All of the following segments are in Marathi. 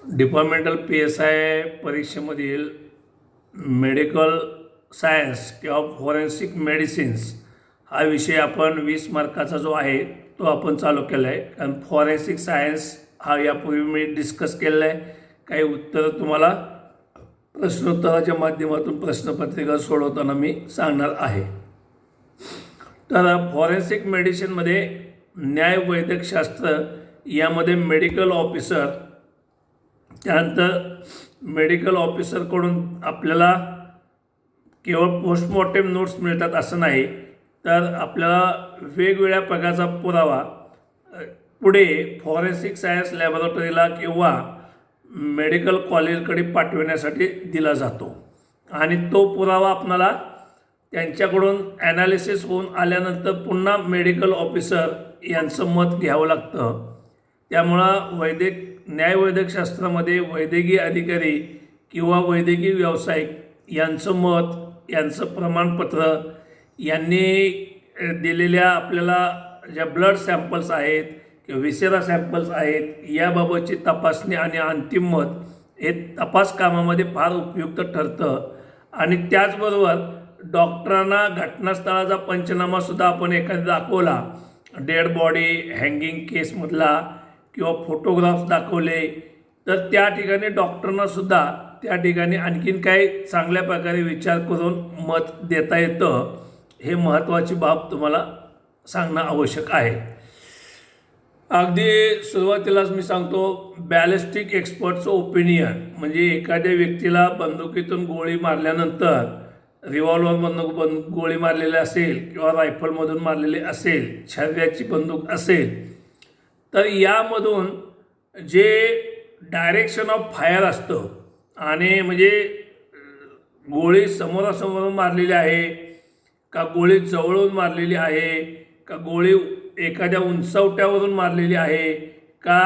डिपार्टमेंटल PSI परीक्षेमधील मेडिकल सायन्स किंवा फॉरेन्सिक मेडिसिन्स हा विषय आपण 20 मार्काचा जो आहे तो आपण चालू केला आहे. कारण फॉरेन्सिक सायन्स हा यापूर्वी मी डिस्कस केलेला आहे. काही उत्तरं तुम्हाला प्रश्नोत्तराच्या माध्यमातून प्रश्नपत्रिका सोडवताना मी सांगणार आहे. तर फॉरेन्सिक मेडिसिनमध्ये न्याय वैद्यकशास्त्र यामध्ये मेडिकल ऑफिसर, त्यानंतर मेडिकल ऑफिसरकडून आपल्याला केवळ पोस्टमॉर्टेम नोट्स मिळतात असं नाही, तर आपल्याला वेगवेगळ्या प्रकारचा पुरावा पुढे फॉरेन्सिक सायन्स लॅबोरेटरीला किंवा मेडिकल कॉलेजकडे पाठविण्यासाठी दिला जातो. आणि तो पुरावा आपल्याला त्यांच्याकडून ॲनालिसिस होऊन आल्यानंतर पुन्हा मेडिकल ऑफिसर यांचं मत घ्यावं लागतं. त्यामुळं न्यायवैद्यकशास्त्रामध्ये वैद्यकीय अधिकारी किंवा वैद्यकीय व्यावसायिक यांचं मत, यांचं प्रमाणपत्र, यांनी दिलेल्या आपल्याला ज्या ब्लड सॅम्पल्स आहेत किंवा विसेरा सॅम्पल्स आहेत याबाबतची तपासणी आणि अंतिम मत हे तपास कामामध्ये फार उपयुक्त ठरतं. आणि त्याचबरोबर डॉक्टरांना घटनास्थळाचा पंचनामासुद्धा आपण एखादा दाखवला, डेड बॉडी हँगिंग केसमधला किंवा फोटोग्राफ्स दाखवले, तर त्या ठिकाणी डॉक्टरांनासुद्धा त्या ठिकाणी आणखीन काही चांगल्या प्रकारे विचार करून मत देता येतं. हे महत्त्वाची बाब तुम्हाला सांगणं आवश्यक आहे. अगदी सुरुवातीलाच मी सांगतो, बॅलिस्टिक एक्सपर्टचं ओपिनियन म्हणजे एखाद्या व्यक्तीला बंदुकीतून गोळी मारल्यानंतर, रिव्हॉल्वरमधून गोळी मारलेली असेल किंवा रायफलमधून मारलेली असेल, छर्याची बंदूक असेल, तर यामधून जे डायरेक्शन ऑफ फायर असतं आणि म्हणजे गोळी समोरासमोर मारलेली आहे का, गोळी जवळून मारलेली आहे का, गोळी एखाद्या उंचवट्यावरून मारलेली आहे का,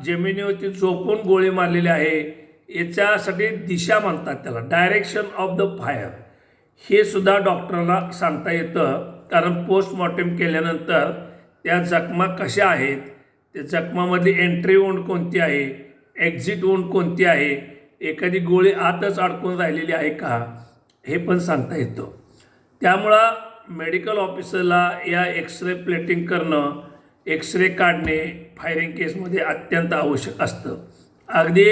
जमिनीवरती झोपून गोळी मारलेली आहे, याच्यासाठी दिशा म्हणतात त्याला, डायरेक्शन ऑफ द फायर. हे सुद्धा डॉक्टरला सांगता येतं. कारण पोस्टमॉर्टेम केल्यानंतर त्या जखमा कशा आहेत, त्या जखमामधली एंट्री वुंड कोणती आहे, एक्झिट वुंड कोणती आहे, एखादी गोळी आतच अडकून राहिलेली आहे का, हे पण सांगता येतं. त्यामुळं मेडिकल ऑफिसरला या एक्सरे प्लेटिंग करणं, एक्सरे काढणे फायरिंग केसमध्ये अत्यंत आवश्यक असतं. अगदी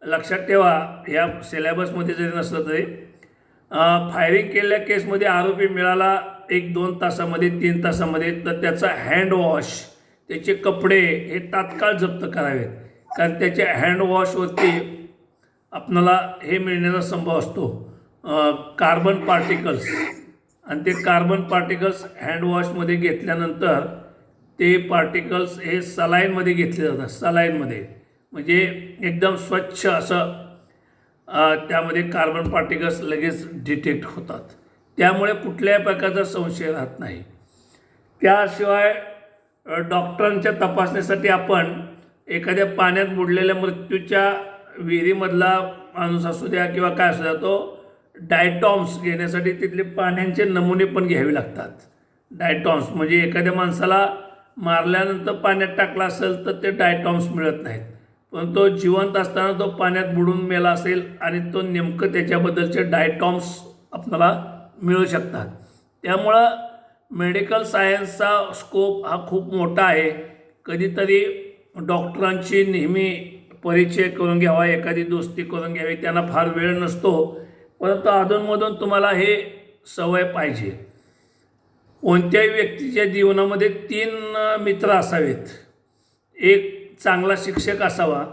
लक्षात ठेवा, या सिलेबसमध्ये जरी नसलं तरी फायरिंग केलेल्या केसमध्ये आरोपी मिळाला 1-2 तासामध्ये, 3 तासामध्ये, तर त्याचा हँडवॉश, त्याचे कपडे हे तात्काळ जप्त करावेत. कारण त्याच्या हँडवॉशवरती आपणाला हे मिळण्याचा संभव असतो, कार्बन पार्टिकल्स. आणि ते कार्बन पार्टिकल्स हँडवॉशमध्ये घेतल्यानंतर ते पार्टिकल्स हे सलाईनमध्ये घेतले जातात. सलाईनमध्ये म्हणजे एकदम स्वच्छ असं त्यामध्ये कार्बन पार्टिकल्स लगेच डिटेक्ट होतात. त्यामुळे कुठल्याही प्रकारचा संशय राहत नाही. त्याशिवाय डॉक्टरांच्या तपासणीसाठी आपण एखाद्या पाण्यात बुडलेल्या मृत्यूच्या विहिरीमधला माणूस असू द्या किंवा काय असू द्या, तो डायटॉम्स घेण्यासाठी तिथले पाण्याचे नमुने पण घ्यावे लागतात. डायटॉम्स म्हणजे एखाद्या माणसाला मारल्यानंतर पाण्यात टाकला असेल तर ते डायटॉम्स मिळत नाहीत, पण तो जिवंत असताना तो पाण्यात बुडून मेला असेल आणि तो नेमकं त्याच्याबद्दलचे डायटॉम्स आपल्याला मिळू शकतात. त्यामुळं मेडिकल सायन्सचा स्कोप हा खूप मोठा आहे. कधीतरी डॉक्टरांची नेहमी परिचय करून घ्यावा, एखादी दोस्ती करून घ्यावी, त्यांना फार वेळ नसतो, परंतु अधूनमधून तुम्हाला हे सवय पाहिजे. कोणत्याही व्यक्तीच्या जीवनामध्ये 3 मित्र असावेत. एक चांगला शिक्षक असावा,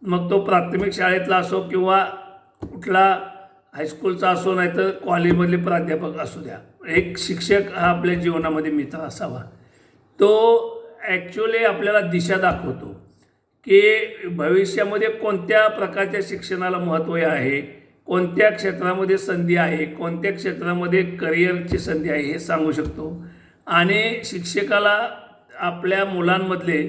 मग तो प्राथमिक शाळेतला असो किंवा कुठला हायस्कूलचा असो, नाहीतर कॉलेजमधले प्राध्यापक असू द्या. एक शिक्षक हा आपल्या जीवनामध्ये मित्र असावा. तो ॲक्च्युली आपल्याला दिशा दाखवतो की भविष्यामध्ये कोणत्या प्रकारच्या शिक्षणाला महत्त्व आहे, कोणत्या क्षेत्रामध्ये संधी आहे, कोणत्या क्षेत्रामध्ये करिअरची संधी आहे हे सांगू शकतो. आणि शिक्षकाला आपल्या मुलांमधले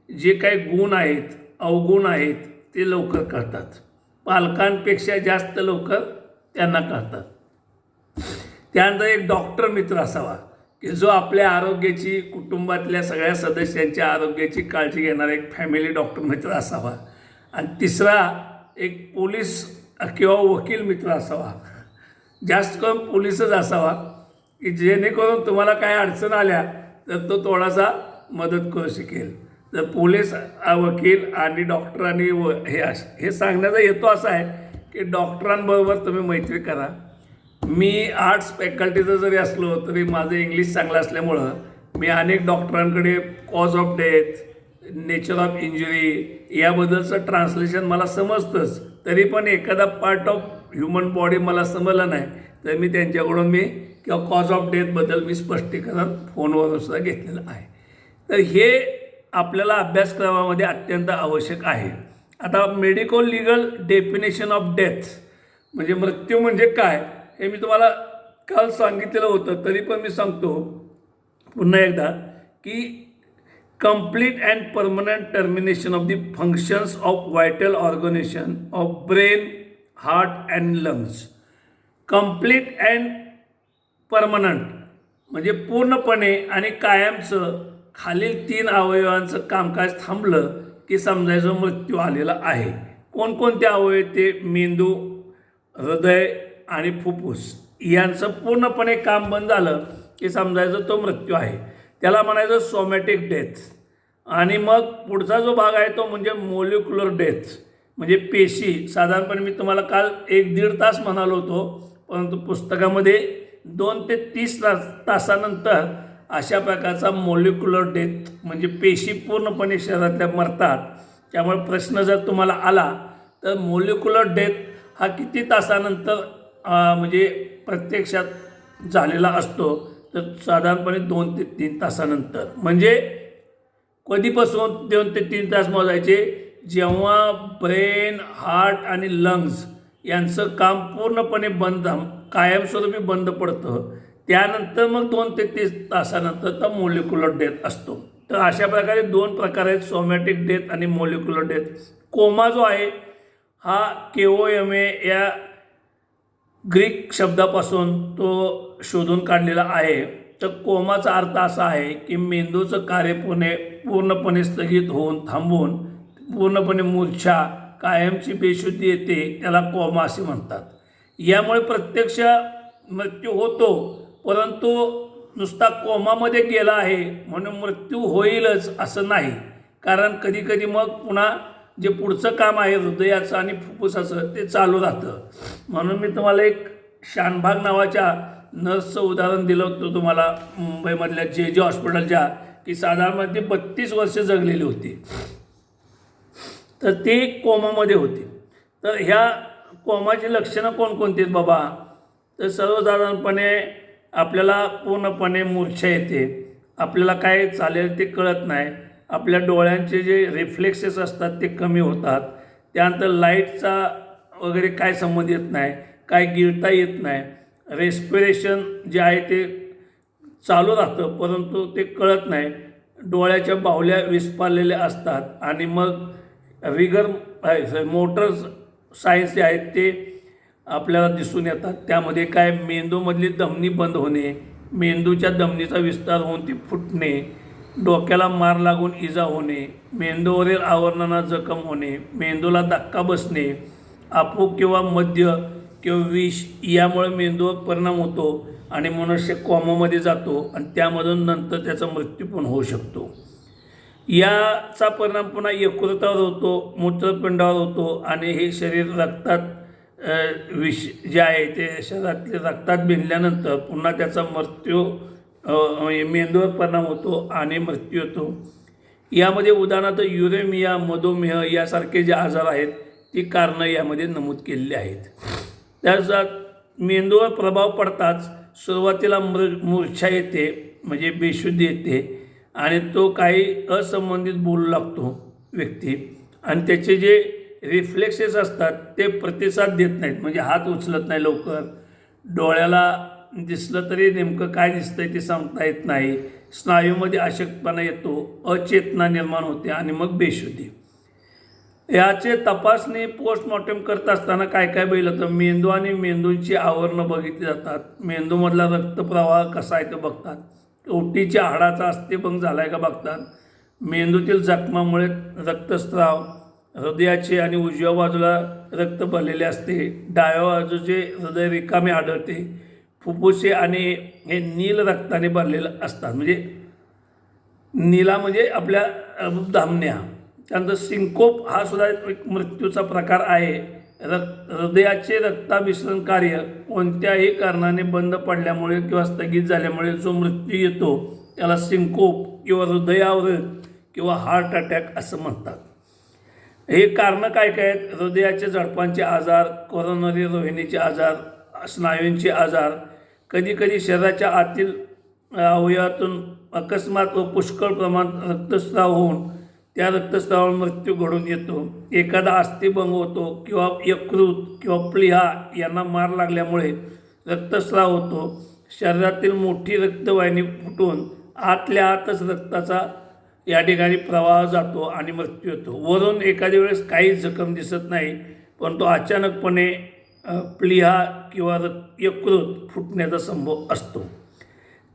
जे काही गुण आहेत, अवगुण आहेत, ते लवकर कळतात. पालकांपेक्षा जास्त लवकर त्यांना कळतात. त्यानंतर एक डॉक्टर मित्र असावा की जो आपल्या आरोग्याची, कुटुंबातल्या सगळ्या सदस्यांच्या आरोग्याची काळजी घेणारा एक फॅमिली डॉक्टर मित्र असावा. आणि तिसरा एक पोलीस किंवा वकील मित्र असावा, जास्त करून पोलीसच असावा की जेणेकरून तुम्हाला काय अडचण आल्या तर तो थोडासा मदत करू शकेल. तर पोलीस, वकील आणि डॉक्टरांनी हे सांगण्याचा हेतू असा आहे की डॉक्टरांबरोबर तुम्ही मैत्री करा. मी आर्ट्स फॅकल्टीचं जरी असलो तरी माझं इंग्लिश चांगलं असल्यामुळं मी अनेक डॉक्टरांकडे cause of death, nature of injury याबद्दलचं ट्रान्सलेशन मला समजतंच. तरी पण एखादा पार्ट ऑफ ह्युमन बॉडी मला समजलं नाही तर मी त्यांच्याकडून किंवा कॉज ऑफ डेथबद्दल मी स्पष्टीकरण फोनवरून सुद्धा घेतलेलं आहे. तर हे आपल्याला अभ्यासक्रमामध्ये अत्यंत आवश्यक आहे. आता medico legal definition of death म्हणजे मृत्यू म्हणजे काय हे मी तुम्हाला काल सांगितलेलं होतं, तरी पण मी सांगतो पुन्हा एकदा की complete and permanent termination of the functions of vital organisation of brain, heart and lungs. Complete and permanent म्हणजे पूर्णपणे आणि कायमचं खालील 3 अवयवांचं कामकाज थांबलं की समजायचं मृत्यू आलेला आहे. कोणकोणते अवयव ते मेंदू, हृदय आणि फुफ्फुस यांचं पूर्णपणे काम बंद झालं की समजायचं तो मृत्यू आहे. त्याला म्हणायचं सोमॅटिक डेथ. आणि मग पुढचा जो भाग आहे तो म्हणजे मोलिक्युलर डेथ म्हणजे पेशी. साधारणपणे मी तुम्हाला काल 1-1.5 तास म्हणालो होतो, परंतु पुस्तकामध्ये 2 ते 30 तासानंतर अशा प्रकारचा मोलिक्युलर डेथ म्हणजे पेशी पूर्णपणे शरीरातल्या मरतात. त्यामुळे प्रश्न जर तुम्हाला आला तर मोलिक्युलर डेथ हा किती तासानंतर म्हणजे प्रत्यक्षात झालेला असतो तर साधारणपणे 2 ते 3 तासानंतर. म्हणजे कधीपासून 2 ते 3 तास मोजायचे, जेव्हा ब्रेन, हार्ट आणि लंग्स यांचं काम पूर्णपणे बंद, कायमस्वरूपी बंद पडतं. त्यानंतर मग 2 ते 30 तासानंतर तर मोलिक्युलर डेथ असतो. तर अशा प्रकारे 2 प्रकार आहेत, सोमॅटिक डेथ आणि मोलिक्युलर डेथ. कोमा जो आहे हा KOMA या ग्रीक शब्दापासून तो शोधून काढलेला आहे. तर कोमाचा अर्थ असा आहे की मेंदूचं कार्य पूर्णपणे स्थगित होऊन थांबून पूर्णपणे मूर्छा, कायमची बेशुद्धी येते, त्याला कोमा असे म्हणतात. यामुळे प्रत्यक्ष मृत्यू होतो, परंतु नुसता कोमामध्ये गेला आहे म्हणून मृत्यू होईलच असं नाही. कारण कधीकधी मग पुन्हा जे पुढचं काम आहे हृदयाचं आणि फुफ्फुसाचं ते चालू राहतं. म्हणून मी तुम्हाला एक शानभाग नावाच्या नर्सचं उदाहरण दिलं होतं तुम्हाला मुंबईमधल्या JJ हॉस्पिटलच्या, की साधारण ती 32 वर्ष जगलेली होती. तर ती कोमामध्ये होती. तर ह्या कोमाची लक्षणं कोणकोणती आहेत बाबा? तर सर्वसाधारणपणे आपल्याला पूर्णपणे मूर्छा येते, आपल्याला काय चालेल ते कळत नाही, आपल्या डोळ्यांचे जे रिफ्लेक्सेस असतात ते कमी होतात, त्यानंतर लाईटचा वगैरे काय संबंध येत नाही, काय गिळता येत नाही, रेस्पिरेशन जे आहे ते चालू राहतं परंतु ते कळत नाही, डोळ्याच्या बाहुल्या विस्पारलेल्या असतात. आणि मग रिगर मोटर सायन्स जे आहेत ते आपल्याला दिसून येतात. त्यामध्ये काय मेंदूमधली धमनी बंद होणे, मेंदूच्या धमनीचा विस्तार होऊन ती फुटणे, डोक्याला मार लागून इजा होणे, मेंदूवरील आवरणांना जखम होणे, मेंदूला धक्का बसणे, आपूक किंवा मद्य किंवा विष यामुळे मेंदूवर परिणाम होतो आणि मनुष्य कोमामध्ये जातो आणि त्यामधून नंतर त्याचा मृत्यू पण होऊ शकतो. याचा परिणाम पुन्हा यकृतावर होतो, मूत्रपिंडावर होतो आणि हे शरीर रक्तात विष जे आहे ते शरीरातले रक्तात भिनल्यानंतर पुन्हा त्याचा मृत्यू मेंदूवर परिणाम होतो आणि मृत्यू होतो. यामध्ये उदाहरणार्थ युरेमिया, मधुमेह यासारखे जे आजार आहेत ती कारणं यामध्ये नमूद केलेली आहेत. त्याचा मेंदूवर प्रभाव पडताच सुरुवातीला मूर्छा येते म्हणजे बेशुद्धी येते आणि तो काही असंबंधित बोलू लागतो व्यक्ती आणि त्याचे जे रिफ्लेक्सेस असतात ते प्रतिसाद देत नाहीत, म्हणजे हात उचलत नाही लवकर, डोळ्याला दिसलं तरी नेमकं काय दिसतंय ते सांगता येत नाही, स्नायूमध्ये अशक्तपणा येतो, अचेतना निर्माण होते आणि मग बेशुद्धी. याचे तपासणी पोस्टमॉर्टम करत असताना काय काय बघितलं तर मेंदू आणि मेंदूंची आवरणं बघितली जातात, मेंदूमधला रक्तप्रवाह कसा आहे तो बघतात, ओटीच्या हाडाचा अस्थिभंग झाला आहे का बघतात, मेंदूतील जखमामुळे रक्तस्राव, हृदयाचे आणि उजव्या बाजूला रक्त भरलेले असते, डाव्या बाजूचे हृदय रिकामे आढळते. फुफ्फुसे आणि हे नील रक्ताने भरलेलं असतात, म्हणजे नीला म्हणजे आपल्या धामण्या. त्यानंतर सिंकोप हा सुद्धा एक मृत्यूचा प्रकार आहे. हृदयाचे रक्ताभिसरण कार्य कोणत्याही कारणाने बंद पडल्यामुळे किंवा स्थगित झाल्यामुळे जो मृत्यू येतो त्याला सिंकोप किंवा हृदयावरोध किंवा हार्ट अटॅक असं म्हणतात. हे कारणं काय काय आहेत? हृदयाचे झडपांचे आजार, कोरोनरी रोहिणीचे आजार, स्नायूंचे आजार, कधीकधी शरीराच्या आतील अवयवातून अकस्मात व पुष्कळ प्रमाणात रक्तस्राव होऊन त्या रक्तस्रावावर मृत्यू घडून येतो. एखादा अस्थिभंग होतो किंवा यकृत किंवा प्लीहा यांना मार लागल्यामुळे रक्तस्राव होतो. शरीरातील मोठी रक्तवाहिनी फुटून आतल्या आतच रक्ताचा या ठिकाणी प्रवाह जातो आणि मृत्यू होतो. वरून एखाद्या वेळेस काही जखम दिसत नाही, पण तो अचानकपणे प्लीहा किंवा यकृत फुटण्याचा संभव असतो.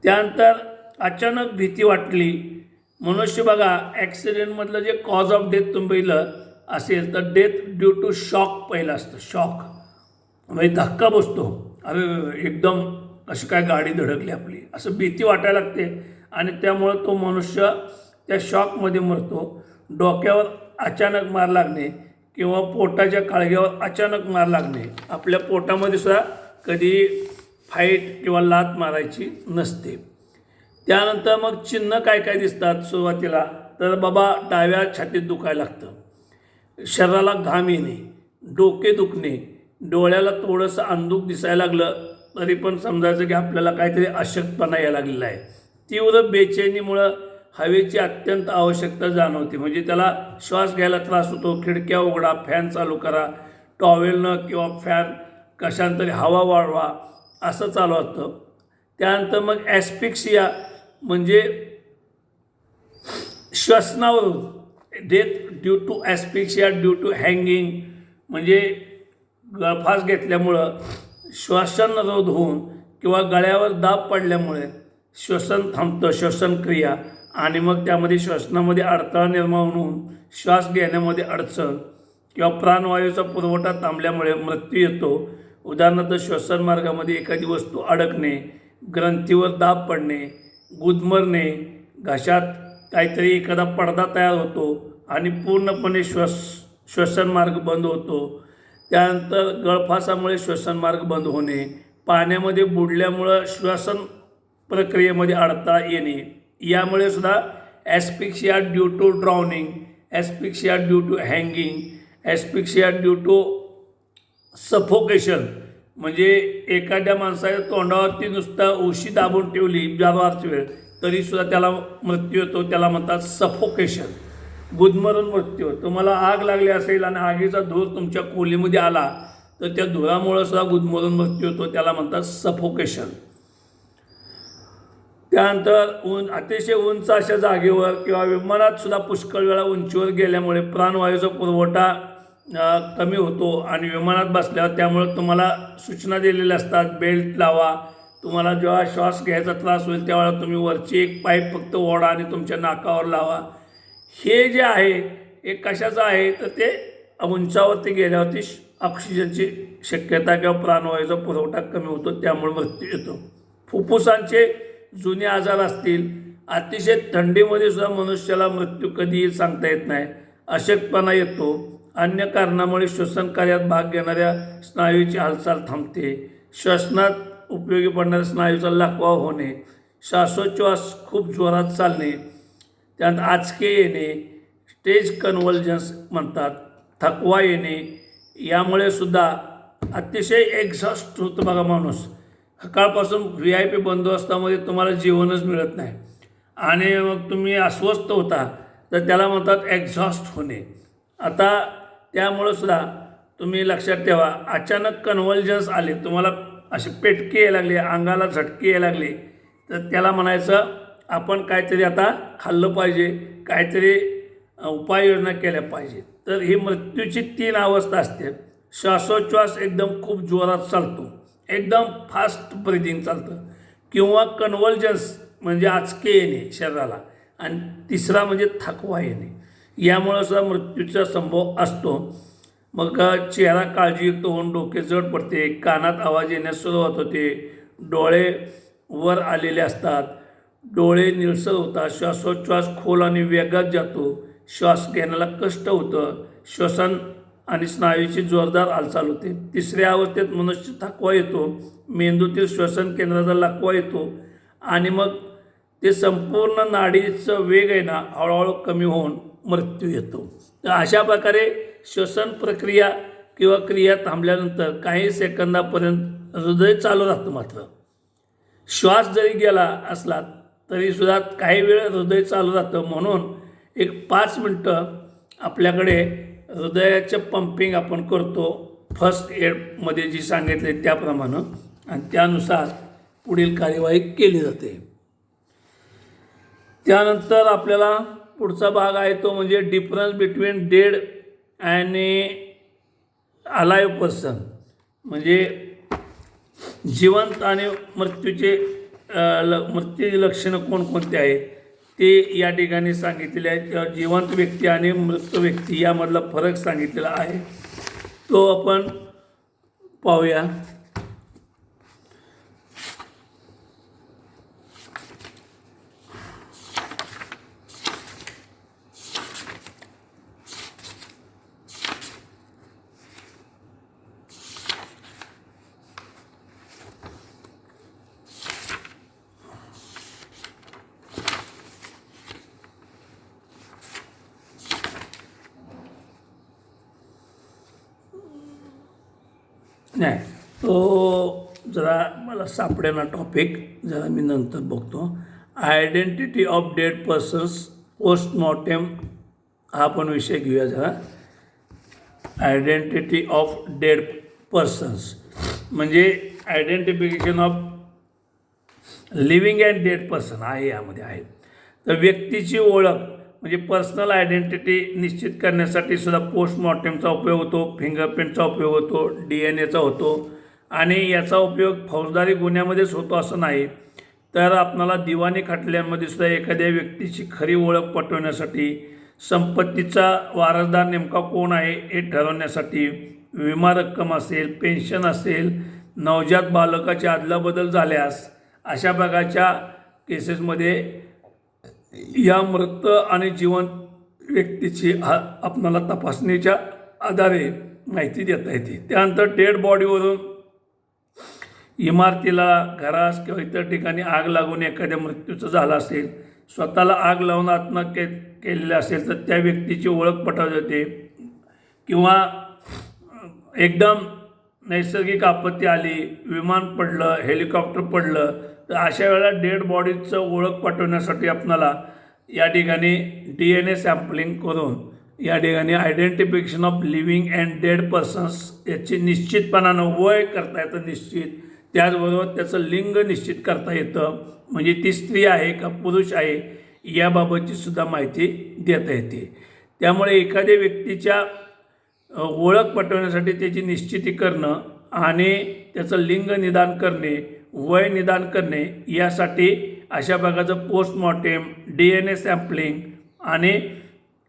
त्यानंतर अचानक भीती वाटली. मनुष्य बघा, ॲक्सिडेंटमधलं जे कॉज ऑफ डेथ तुम्ही पहिलं असेल तर डेथ ड्यू टू शॉक पहिलं असतं. शॉक म्हणजे धक्का बसतो, अरे एकदम अशी काय गाडी धडकली आपली, असं भीती वाटायला लागते आणि त्यामुळं तो मनुष्य त्या शॉकमध्ये मरतो. डोक्यावर अचानक मार लागणे किंवा पोटाच्या काळग्यावर अचानक मार लागणे. आपल्या पोटामध्ये सुद्धा कधी फाईट किंवा लात मारायची नसते. त्यानंतर मग चिन्ह काय काय दिसतात सुरुवातीला? तर बाबा डाव्या छातीत दुखायला लागतं, शरीराला घाम येणे, डोके दुखणे, डोळ्याला थोडंसं अंधुक दिसायला लागलं तरी पण समजायचं की आपल्याला काहीतरी अशक्तपणा यायला लागलेला आहे. तीव्र बेचैनीमुळं हवेची अत्यंत आवश्यकता जाणवते, म्हणजे त्याला श्वास घ्यायला त्रास होतो. खिडक्या उघडा, फॅन चालू करा, टॉवेलनं किंवा फॅन कशांतरी हवा वाढवा असं चालू असतं. त्यानंतर मग ॲस्फिक्सिया म्हणजे श्वसनावरोध, death due to asphyxia due to hanging म्हणजे गळफास घेतल्यामुळं श्वसनरोध होऊन किंवा गळ्यावर दाब पडल्यामुळे श्वसन थांबतं, श्वसनक्रिया, आणि मग त्यामध्ये श्वसनामध्ये अडथळा निर्माण होऊन श्वास घेण्यामध्ये अडचण किंवा प्राणवायूचा पुरवठा थांबल्यामुळे मृत्यू येतो. उदाहरणार्थ श्वसनमार्गामध्ये एखादी वस्तू अडकणे, ग्रंथीवर दाब पडणे, गुदमरणे, घशात काहीतरी एखादा पडदा तयार होतो आणि पूर्णपणे श्वसनमार्ग बंद होतो. त्यानंतर गळफासामुळे श्वसनमार्ग बंद होणे, पाण्यामध्ये बुडल्यामुळं श्वसन प्रक्रियेमध्ये अडथळा येणे, यामुळे सुद्धा asphyxia due to drowning, asphyxia due to hanging, asphyxia due to suffocation म्हणजे एखाद्या माणसाच्या तोंडावरती नुसता उशी दाबून ठेवली बराच वेळ तरीसुद्धा त्याला मृत्यू येतो, त्याला म्हणतात सफोकेशन. गुदमरून मृत्यू. तुम्हाला आग लागली असेल आणि आगीचा धूर तुमच्या खोलीमध्ये आला तर त्या धुरामुळं सुद्धा गुदमरून मृत्यू होतो, त्याला म्हणतात सफोकेशन. त्यानंतर अतिशय उंच अशा जागेवर किंवा विमानात सुद्धा पुष्कळ वेळा उंचीवर गेल्यामुळे प्राणवायूचा पुरवठा कमी होतो आणि विमानात बसल्यावर त्यामुळे तुम्हाला सूचना दिलेल्या असतात, बेल्ट लावा. तुम्हाला जेव्हा श्वास घ्यायचा त्रास होईल त्यावेळेला तुम्ही वरची एक पाईप फक्त ओढा आणि तुमच्या नाकावर लावा. हे जे आहे हे कशाचं आहे तर ते उंचावरती गेल्यावरती ऑक्सिजनची शक्यता किंवा प्राणवायूचा पुरवठा कमी होतो, त्यामुळे मृत्यू येतो. फुफ्फुसांचे जुने आजार असतील, अतिशय थंडीमध्ये सुद्धा मनुष्याला मृत्यू कधी येईल सांगता येत नाही. अशक्तपणा येतो. अन्य कारणामुळे श्वसन कार्यात भाग घेणाऱ्या स्नायूची हालचाल थांबते. श्वसनात उपयोगी पडणाऱ्या स्नायूचा लाकवा होणे, श्वासोच्छ्वास खूप जोरात चालणे, त्यात आचके येणे, स्टेज कन्व्हल्जन्स म्हणतात, थकवा येणे, यामुळे सुद्धा अतिशय एक्झॉस्ट होतं बघा माणूस. सकाळपासून VIP बंदोबस्तामध्ये तुम्हाला जेवणच मिळत नाही आणि मग तुम्ही अस्वस्थ होता तर त्याला म्हणतात एक्झॉस्ट होणे. आता त्यामुळं सुद्धा तुम्ही लक्षात ठेवा, अचानक कन्व्हल्जन्स आले, तुम्हाला असे पेटके यायला लागले, अंगाला झटके यायला लागले, तर त्याला म्हणायचं आपण काहीतरी आता खाल्लं पाहिजे, काहीतरी उपाययोजना केल्या पाहिजेत. तर ही मृत्यूची 3 अवस्था असते. श्वासोच्छ्वास एकदम खूप जोरात चालतो, एकदम फास्ट ब्रिदिंग चालतं, किंवा कन्व्हल्जन्स म्हणजे आचके येणे शरीराला, आणि तिसरा म्हणजे थकवा येणे. यामुळे सुद्धा मृत्यूचा संभव असतो. मग चेहरा काळजीयुक्त होऊन डोके जड पडते, कानात आवाज येण्यास सुरुवात होते, डोळे वर आलेले असतात, डोळे निळसर होतात, श्वासोच्छ्वास खोल आणि वेगात जातो, श्वास घेण्याला कष्ट होतं, श्वसन आणि स्नायूची जोरदार हालचाल होते. तिसऱ्या अवस्थेत मनुष्य थकवा येतो, मेंदूतील श्वसन केंद्राचा लकवा येतो आणि मग ते संपूर्ण नाडीचं वेग आहे ना हळूहळू कमी होऊन मृत्यू येतो. तर अशा प्रकारे श्वसन प्रक्रिया किंवा क्रिया थांबल्यानंतर काही सेकंदापर्यंत हृदय चालू राहतं. मात्र श्वास जरी गेला असला तरीसुद्धा काही वेळ हृदय चालू राहतं. म्हणून एक 5 मिनटं आपल्याकडे हृदयाचं पंपिंग आपण करतो फर्स्ट एडमध्ये जी सांगितले त्याप्रमाणे, आणि त्यानुसार पुढील कार्यवाही केली जाते. त्यानंतर आपल्याला पुढचा भाग आहे तो म्हणजे डिफरन्स बिटवीन डेड आणि अलाइव्ह पर्सन, म्हणजे जिवंत आणि मृत्यूचे मृत्यूची लक्षणं कोणकोणती आहेत ते या ठिकाणी सांगितलेले आहेत. किंवा जिवंत व्यक्ती आणि मृत व्यक्ती यामधला फरक सांगितलेला आहे, तो आपण पाहूया. नाही, तो जरा मला सापडेना टॉपिक, जरा मी नंतर बघतो. Identity of dead persons postmortem हा पण विषय घेऊया जरा. आयडेंटिटी ऑफ डेड पर्सन्स म्हणजे identification of living and dead person आहे यामध्ये आहे. तर व्यक्तीची ओळख म्हणजे पर्सनल आयडेंटिटी निश्चित करण्यासाठी सुद्धा पोस्टमॉर्टेमचा उपयोग होतो, फिंगरप्रिंटचा उपयोग होतो, DNA होतो. आणि याचा उपयोग फौजदारी गुन्ह्यामध्येच होतो असं नाही, तर आपणाला दिवाणी खटल्यांमध्ये सुद्धा एखाद्या व्यक्तीची खरी ओळख पटवण्यासाठी, संपत्तीचा वारसदार नेमका कोण आहे हे ठरवण्यासाठी, विमा रक्कम असेल, पेन्शन असेल, नवजात बालकाची अदलाबदल झाल्यास अशा प्रकारच्या केसेसमध्ये या मृत आणि जिवंत व्यक्तीची आपणाला तपासणीच्या आधारे माहिती देता येते. त्यानंतर डेड बॉडीवरून इमारतीला, घरास किंवा इतर ठिकाणी आग लागून एखाद्या मृत्यूचं झाला असेल, स्वतःला आग लावून आत्महत्या केलेली असेल तर त्या व्यक्तीची ओळख पटवली जाते. किंवा एकदम नैसर्गिक आपत्ती आली, विमान पडलं, हेलिकॉप्टर पडलं, तर अशा वेळेला डेड बॉडीचं ओळख पटवण्यासाठी आपणाला या ठिकाणी DNA सॅम्पलिंग करून या ठिकाणी identification of living and dead persons याची निश्चितपणानं वय करता येतं निश्चित, त्याचबरोबर त्याचं लिंग निश्चित करता येतं, म्हणजे ती स्त्री आहे का पुरुष आहे याबाबतची सुद्धा माहिती देता येते. त्यामुळे एखाद्या व्यक्तीच्या ओळख पटवण्यासाठी त्याची निश्चिती करणं आणि त्याचं लिंग निदान करणे, वय निदान करणे यासाठी अशा प्रकारचं पोस्टमॉर्टेम, DNA सॅम्पलिंग आणि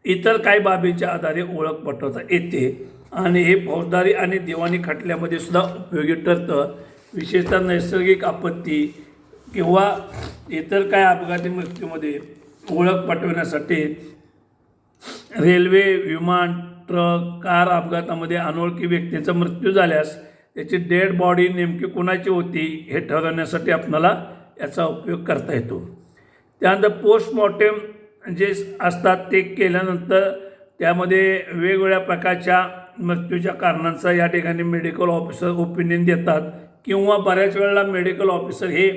इतर काही बाबींच्या आधारे ओळख पटवता येते. आणि हे फौजदारी आणि दिवाणी खटल्यामध्ये सुद्धा उपयोगी ठरतं. विशेषतः नैसर्गिक आपत्ती किंवा इतर काही अपघाती मृत्यूमध्ये ओळख पटवण्यासाठी रेल्वे, विमान, ट्रक, कार अपघातामध्ये अनोळखी व्यक्तीचा मृत्यू झाल्यास त्याची डेड बॉडी नेमकी कोणाची होती हे ठरवण्यासाठी आपल्याला याचा उपयोग करता येतो. त्यानंतर पोस्टमॉर्टेम जे असतात ते केल्यानंतर त्यामध्ये वेगवेगळ्या प्रकारच्या मृत्यूच्या कारणांचा या ठिकाणी मेडिकल ऑफिसर ओपिनियन देतात, किंवा बऱ्याच वेळेला मेडिकल ऑफिसर हे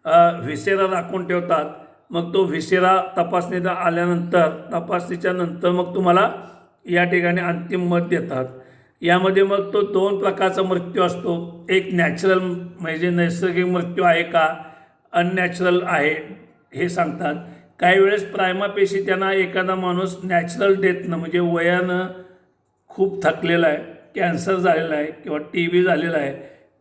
व्हिसेरा राखून ठेवतात. मग तो व्हिसेरा तपासणीला आल्यानंतर, तपासणीच्या नंतर मग तुम्हाला या ठिकाणी अंतिम मत देतात. यामध्ये मग तो 2 प्रकारचा मृत्यू असतो. एक नॅचरल म्हणजे नैसर्गिक मृत्यू आहे का अननॅचरल आहे हे सांगतात. काही वेळेस प्रायमापेशी त्यांना एखादा माणूस नॅचरल डेथनं म्हणजे वयानं खूप थकलेला आहे, कॅन्सर झालेला आहे किंवा TB झालेला आहे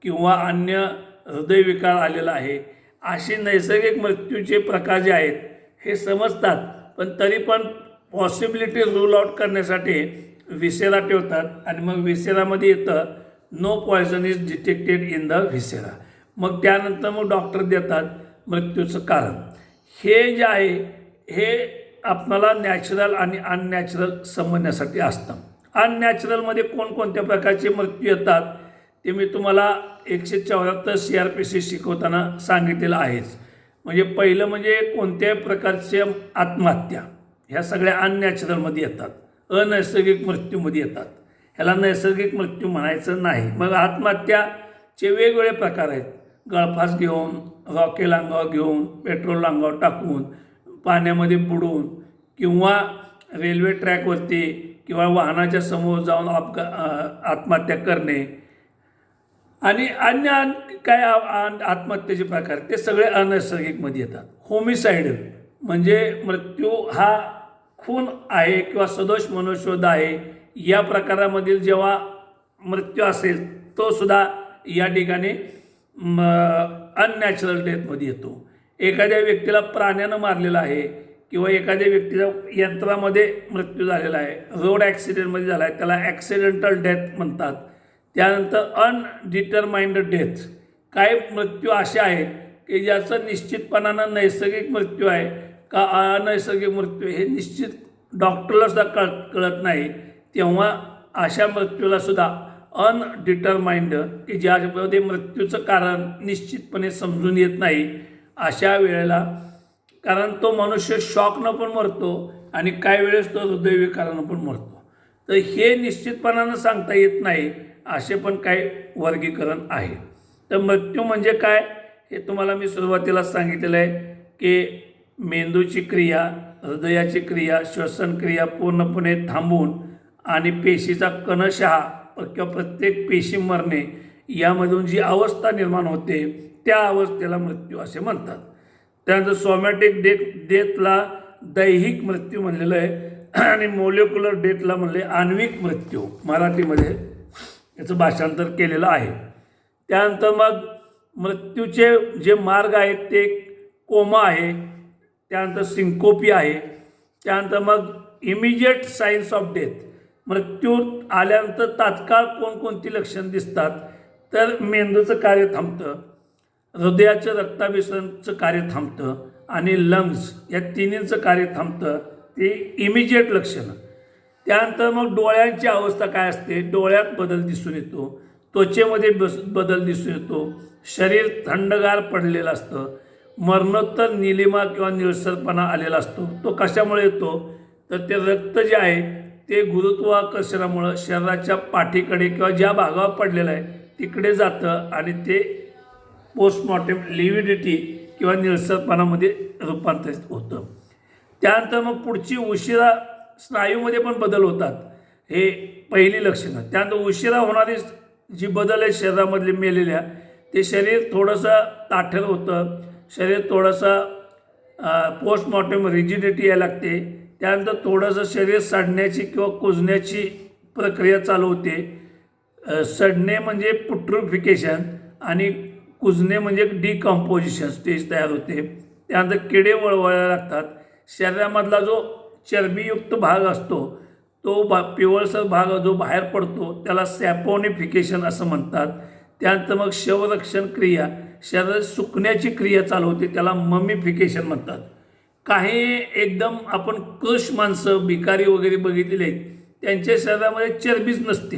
किंवा अन्य हृदयविकार आलेला आहे, असे नैसर्गिक मृत्यूचे प्रकार जे आहेत हे समजतात. पण तरी पण पॉसिबिलिटी रूल आउट करण्यासाठी व्हिसेरा ठेवतात आणि मग व्हिसेरामध्ये येतं no poison is detected in the viscera. मग त्यानंतर मग डॉक्टर देतात मृत्यूचं कारण. हे जे आहे हे आपल्याला नॅचरल आणि अननॅचरल समजण्यासाठी असतं. अननॅचरलमध्ये कोणकोणत्या प्रकारचे मृत्यू येतात ते मी तुम्हाला 174 CRPC शिकवताना सांगितलेलं आहेच. म्हणजे पहिलं म्हणजे कोणत्याही प्रकारचे आत्महत्या ह्या सगळ्या अननॅचरलमध्ये येतात, अनैसर्गिक मृत्यूमध्ये येतात. ह्याला नैसर्गिक मृत्यू म्हणायचं नाही. मग आत्महत्याचे वेगवेगळे प्रकार आहेत. गळफास घेऊन, रॉकेल अंगावर घेऊन, पेट्रोल अंगावर टाकून, पाण्यामध्ये बुडून किंवा रेल्वे ट्रॅकवरती किंवा वाहनाच्या समोर जाऊन आत्महत्या करणे आणि अन्य काय आत्महत्येचे प्रकार ते सगळे अनैसर्गिकमध्ये येतात. होमिसाईड म्हणजे मृत्यू हा खून आहे किंवा सदोष मनुष्यवध आहे या प्रकारामधील जेव्हा मृत्यू असेल तो सुद्धा या ठिकाणी अननॅचरल डेथमध्ये येतो. एखाद्या व्यक्तीला प्राण्यानं मारलेला आहे किंवा एखाद्या व्यक्तीचा यंत्रामध्ये मृत्यू झालेला आहे, रोड ॲक्सिडेंटमध्ये झाला आहे, त्याला ॲक्सिडेंटल डेथ म्हणतात. त्यानंतर अनडिटरमाइंड डेथ, काही मृत्यू असे आहेत की ज्याचं निश्चितपणानं नैसर्गिक मृत्यू आहे का अनैसर्गिक मृत्यू हे निश्चित डॉक्टरलासुद्धा कळत नाही. तेव्हा अशा मृत्यूलासुद्धा अनडिटरमाइंड की ज्यामध्ये मृत्यूचं कारण निश्चितपणे समजून येत नाही अशा वेळेला, कारण तो मनुष्य शॉकनं पण मरतो आणि काही वेळेस तो हृदयविकारानं पण मरतो. तर हे निश्चितपणानं सांगता येत नाही असे पण काही वर्गीकरण आहे. तर मृत्यू म्हणजे काय हे तुम्हाला मी सुरुवातीला सांगितलेलं आहे की मेंदूची क्रिया, हृदयाची क्रिया, श्वसन क्रिया पूर्णपणे थांबून आणि पेशीचा कणशः किंवा प्रत्येक पेशी मरणे यामधून जी अवस्था निर्माण होते त्या अवस्थेला मृत्यू असे म्हणतात. त्यानंतर सोमॅटिक डेथला दैहिक मृत्यू म्हणलेलं आहे आणि मोलेक्युलर डेथला म्हणले आण्विक मृत्यू, मराठीमध्ये याचं भाषांतर केलेलं आहे. त्यानंतर मग मृत्यूचे जे मार्ग आहेत ते कोमा आहे, त्यानंतर सिंकोपी आहे, त्यानंतर मग इमिजिएट सायन्स ऑफ डेथ, मृत्यू आल्यानंतर तात्काळ कोणकोणती लक्षणं दिसतात तर मेंदूचं कार्य थांबतं, हृदयाचं रक्ताभिसरणचं कार्य थांबतं आणि लंग्स या तिन्हींचं कार्य थांबतं. ते इमिजिएट लक्षणं. त्यानंतर मग डोळ्यांची अवस्था काय असते, डोळ्यात बदल दिसून येतो, त्वचेमध्ये बदल दिसून येतो, शरीर थंडगार पडलेलं असतं, मरणोत्तर निलिमा किंवा निळसरपणा आलेला असतो. तो कशामुळे येतो तर ते रक्त जे आहे ते गुरुत्वाकर्षणामुळं शरीराच्या पाठीकडे किंवा ज्या भागावर पडलेलं आहे तिकडे जातं आणि ते पोस्टमॉर्टेम लिव्हिडिटी किंवा निळसरपणामध्ये रूपांतरित होतं. त्यानंतर मग पुढची उशिरा स्नायूमध्ये पण बदल होतात, हे पहिली लक्षणं. त्यानंतर उशिरा होणारी जी बदल आहे शरीरामधले मेलेल्या, ते शरीर थोडंसं ताठर होतं, शरीर थोडंसं पोस्टमॉर्टेम रिजिडिटी यायला लागते. त्यानंतर थोडंसं शरीर सडण्याची किंवा कुजण्याची प्रक्रिया चालू होते. सडणे म्हणजे पुट्रुफिकेशन आणि कुजणे म्हणजे डिकम्पोजिशन स्टेज तयार होते. त्यानंतर किडे वळवायला लागतात. शरीरामधला जो चरबीयुक्त भाग असतो तो पिवळसर भाग जो बाहेर पडतो त्याला सॅपोनिफिकेशन असं म्हणतात. त्यानंतर मग शवरक्षण क्रिया, शरीर सुकण्याची क्रिया चालू होते, त्याला ममिफिकेशन म्हणतात. काही एकदम आपण कृश माणसं भिकारी वगैरे बघितलेले आहेत, त्यांच्या शरीरामध्ये चरबीच नसते,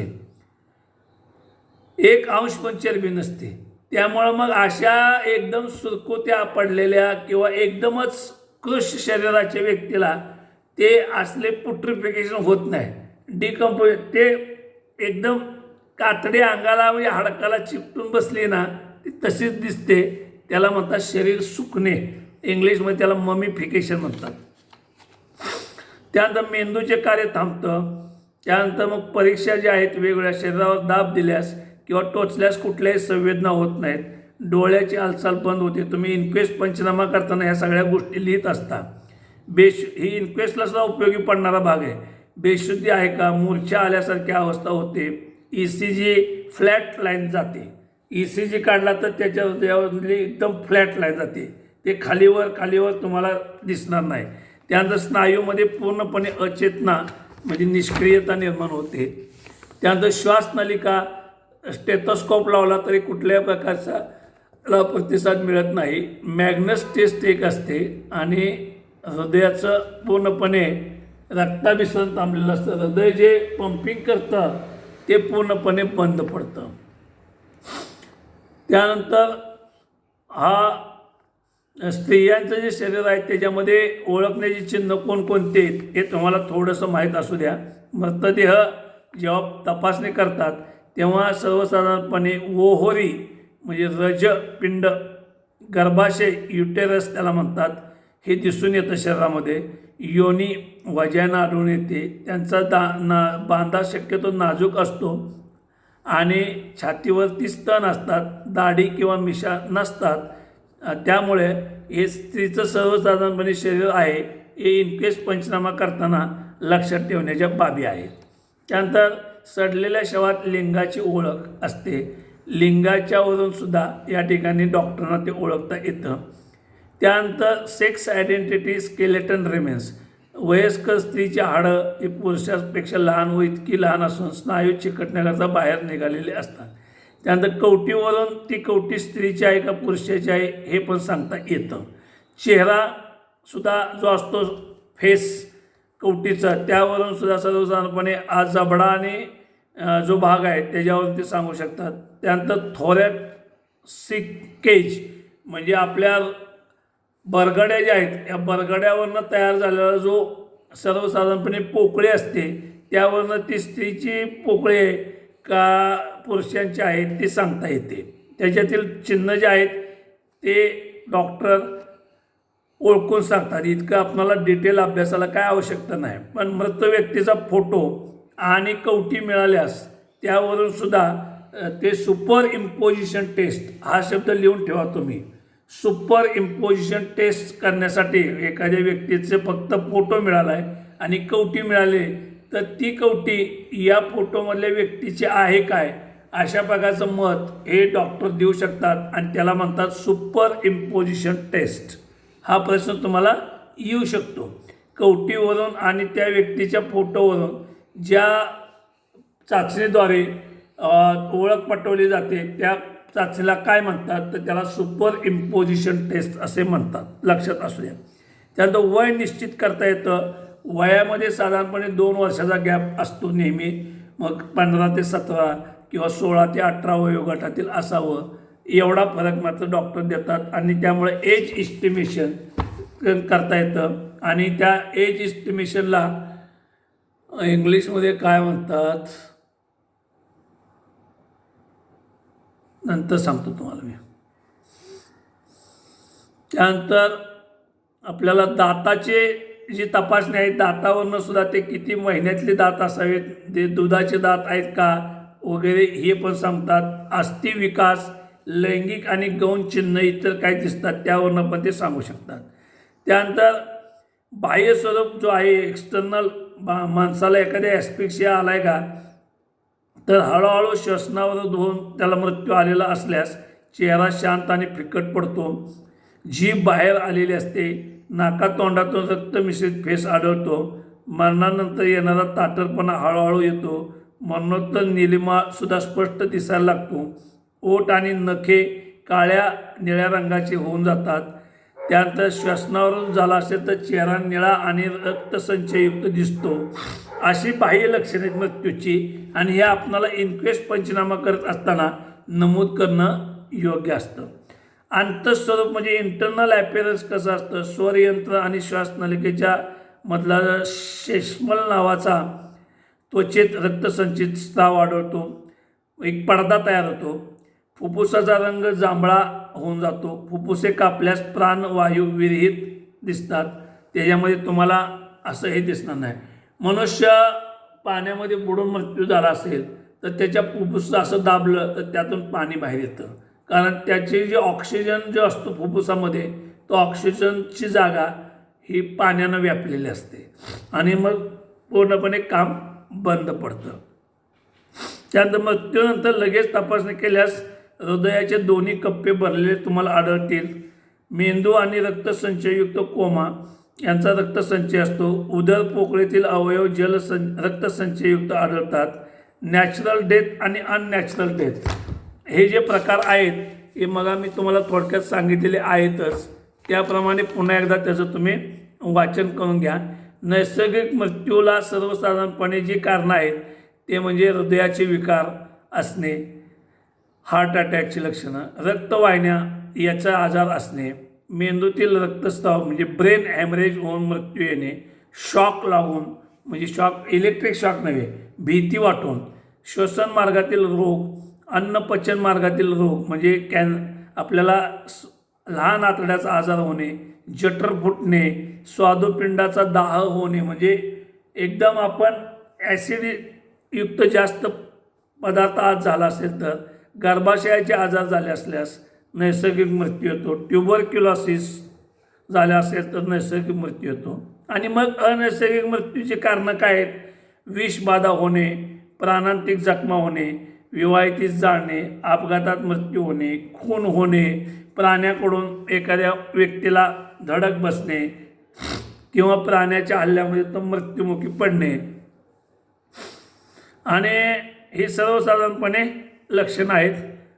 एक अंश पण चरबी नसते. त्यामुळं मग अशा एकदम सुरकुत्या पडलेल्या किंवा एकदमच कृश शरीराच्या व्यक्तीला ते असले पुट्रिफिकेशन होत नाही, डिकम्पोज, ते एकदम कातडी अंगाला म्हणजे हाडकाला चिकटून बसली ना ती तशीच दिसते, त्याला म्हणतात शरीर सुकणे, इंग्लिशमध्ये त्याला ममिफिकेशन म्हणतात. त्यानंतर मेंदूचे कार्य थांबतं. त्यानंतर मग परीक्षा ज्या आहेत वेगवेगळ्या, शरीरावर दाब दिल्यास किंवा टोचल्यास कुठल्याही संवेदना होत नाहीत, डोळ्याची हालचाल बंद होते. तुम्ही इन्क्वेस्ट पंचनामा करताना ह्या सगळ्या गोष्टी लिहित असता. ही इन्क्वेस्टला सुद्धा उपयोगी पडणारा भाग आहे. बेशुद्धी आहे का, मूर्छा आल्यासारखी अवस्था होते, ECG फ्लॅट लाईन जाते, ECG काढला तर त्याच्यावर एकदम फ्लॅट लाईन जाते, ते खालीवर तुम्हाला दिसणार नाही. त्यानंतर स्नायूमध्ये पूर्णपणे अचेतना म्हणजे निष्क्रियता निर्माण होते. त्यानंतर श्वासनलिका स्टेथोस्कोप लावला तरी कुठल्याही प्रकारचा प्रतिसाद मिळत नाही. मॅग्नस टेस्ट एक असते आणि हृदयाचं पूर्णपणे रक्ताभिसरण थांबलेलं असतं. हृदय जे पंपिंग करतं ते पूर्णपणे बंद पडतं. त्यानंतर हा स्त्रियांचं जे शरीर आहे त्याच्यामध्ये ओळखण्याची चिन्ह कोणकोणते आहेत हे तुम्हाला थोडंसं माहीत असू द्या. मृतदेह जेव्हा तपासणी करतात तेव्हा सर्वसाधारणपणे ओहोरी म्हणजे रजपिंड, गर्भाशय युटेरस त्याला म्हणतात, हे दिसून येतं शरीरामध्ये. योनी वजायना आढळून येते. त्यांचा बांधा शक्यतो नाजूक असतो आणि छातीवरती स्तन असतात, दाढी किंवा मिशा नसतात. त्यामुळे हे स्त्रीचं सर्वसाधारणपणे शरीर आहे हे इनकेस पंचनामा करताना लक्षात ठेवण्याच्या बाबी आहेत. त्यानंतर सडलेल्या शवात लिंगाची ओळख असते. लिंगाच्यावरून सुद्धा या ठिकाणी डॉक्टरांना ते ओळखता येतं. त्यानंतर सेक्स आयडेंटिटी स्केलेटन रिमेन्स. वयस्कर स्त्रीची हाडं ही पुरुषांपेक्षा लहान व इतकी लहान असून स्नायू चिकटण्याकरता बाहेर निघालेले असतात. त्यानंतर कवटीवरून ती कवटी स्त्रीची आहे का पुरुषाची आहे हे पण सांगता येतं. चेहरासुद्धा जो असतो फेस कवटीचा त्यावरून सुद्धा सर्वसाधारणपणे आज जबडा आणि जो भाग आहे त्याच्यावरून ते सांगू शकतात. त्यानंतर थोरॅसिकेज म्हणजे आपल्या बरगड्या ज्या आहेत या बरगड्यावरनं तयार झालेला जो सर्वसाधारणपणे पोकळी असते त्यावरनं ती स्त्रीची पोकळी आहे का पुरुषांची आहेत ते सांगता येते. त्याच्यातील चिन्ह जे आहेत ते डॉक्टर ओळखून सांगतात. इतकं आपल्याला डिटेल अभ्यासाला काय आवश्यकता नाही. पण मृत व्यक्तीचा फोटो आणि कवटी मिळाल्यास त्यावरून सुद्धा ते सुपर इम्पोजिशन टेस्ट हा शब्द लिहून ठेवा तुम्ही. सुपर इम्पोजिशन टेस्ट करण्यासाठी एखाद्या व्यक्तीचे फक्त फोटो मिळाला आहे आणि कवटी मिळाली तर ती कवटी या फोटोमधल्या व्यक्तीची आहे काय अशा प्रकारचं मत हे डॉक्टर देऊ शकतात आणि त्याला म्हणतात सुपर इम्पोजिशन टेस्ट. हा प्रश्न तुम्हाला येऊ शकतो. कवटीवरून आणि त्या व्यक्तीच्या फोटोवरून ज्या चाचणीद्वारे ओळख पटवली जाते त्या चाचणीला काय म्हणतात तर त्याला सुपर इम्पोजिशन टेस्ट असे म्हणतात. लक्षात असू द्या. त्यानंतर वय निश्चित करता येतं. वयामध्ये साधारणपणे 2 वर्षाचा गॅप असतो नेहमी. मग 15 ते 17 किंवा 16 ते 18 वयोगटातील असावं एवढा फरक मात्र डॉक्टर देतात आणि त्यामुळे एज इस्टिमेशन करता येतं. आणि त्या एज इस्टिमेशनला इंग्लिशमध्ये काय म्हणतात नंतर सांगतो तुम्हाला मी. त्यानंतर आपल्याला दाताचे जी तपासणी आहे दातावरनं सुद्धा ते किती महिन्यातले दात असावेत, ते दुधाचे दात आहेत का वगैरे हे पण सांगतात. अस्थि विकास, लैंगिक आणि गौण चिन्ह इतर काय दिसतात त्यावरनं पण ते सांगू शकतात. त्यानंतर बाह्य स्वरूप जो आहे एक्सटर्नल माणसाला एखाद्या ॲस्पिक्सिया आला आहे का तर हळूहळू श्वसनावर होऊन त्याला मृत्यू आलेला असल्यास चेहरा शांत आणि फिकट पडतो. जीभ बाहेर आलेली असते. नाकातोंडातून रक्त मिश्रित फेस आढळतो. मरणानंतर येणारा ताठरपणा हळूहळू येतो. मरणोत्तर निलिमासुद्धा स्पष्ट दिसायला लागतो. ओठ आणि नखे काळ्या निळ्या रंगाचे होऊन जातात. त्यानंतर श्वसनावरून झाला असेल तर चेहरा निळा आणि रक्तसंचयुक्त दिसतो. अशी बाह्य लक्षणे आहेत मृत्यूची आणि हे आपणाला इनक्वेस्ट पंचनामा करत असताना नमूद करणं योग्य असतं. अंतस्वरूप म्हणजे इंटरनल ॲपिअरन्स कसं असतं. स्वरयंत्र आणि श्वासनलिकेच्या मधला शेष्मल नावाचा त्वचेत रक्तसंचित स्त्राव आढळतो. एक पडदा तयार होतो. फुफ्फुसाचा रंग जांभळा होऊन जातो. फुफ्फुसे कापल्यास प्राणवायू विरहित दिसतात. त्याच्यामध्ये तुम्हाला असं हे दिसणार नाही. मनुष्य पाण्यामध्ये बुडून मृत्यू झाला असेल तर त्याच्या फुफ्फुसं असं दाबलं तर त्यातून पाणी बाहेर येतं. कारण त्याचे जे ऑक्सिजन जो असतो फुफ्फुसामध्ये तो ऑक्सिजनची जागा ही पाण्यानं व्यापलेली असते आणि मग पूर्णपणे काम बंद पडतं. त्यानंतर मृत्यूनंतर लगेच तपासणी केल्यास हृदयाचे दोन्ही कप्पे भरलेले तुम्हाला आढळतील. मेंदू आणि रक्तसंचयुक्त कोमा यांचा रक्तसंचय असतो. उदर पोकळीतील अवयव रक्तसंचययुक्त आढळतात. नॅचरल डेथ आणि अननॅचरल डेथ हे जे प्रकार आहेत हे मग मी तुम्हाला थोडक्यात सांगितलेले आहेतच. त्याप्रमाणे पुन्हा एकदा त्याचं तुम्ही वाचन करून घ्या. नैसर्गिक मृत्यूला सर्वसाधारणपणे जी कारणं आहेत ते म्हणजे हृदयाचे विकार असणे, हार्ट अटॅकची लक्षणं, रक्तवाहिन्या याचा आजार असणे, मेंदूतील रक्तस्राव म्हणजे ब्रेन हॅमरेज होऊन मृत्यू येणे, शॉक लागून म्हणजे शॉक इलेक्ट्रिक शॉक नव्हे, भीती वाटून, श्वसन मार्गातील रोग, अन्नपचन मार्गातील रोग म्हणजे आपल्याला लहान आतड्याचा आजार होणे, जठर फुटणे, स्वादुपिंडाचा दाह होणे म्हणजे एकदम आपण ॲसिड युक्त जास्त पदार्थ आज झाला असेल तर, गर्भाशयाचे आजार झाले असल्यास नैसर्गिक मृत्यू येतो, ट्युबरक्युलोसिस झाले असेल तर नैसर्गिक मृत्यू येतो. आणि मग अनैसर्गिक मृत्यूची कारणं काय आहेत? विषबाधा होणे, प्राणांतिक जखमा होणे, विवाहितीस जाळणे, अपघातात मृत्यू होणे, खून होणे, प्राण्याकडून एखाद्या व्यक्तीला धडक बसणे किंवा प्राण्याच्या हल्ल्यामध्ये तो मृत्युमुखी पडणे. आणि हे सर्वसाधारणपणे लक्षणं आहेत.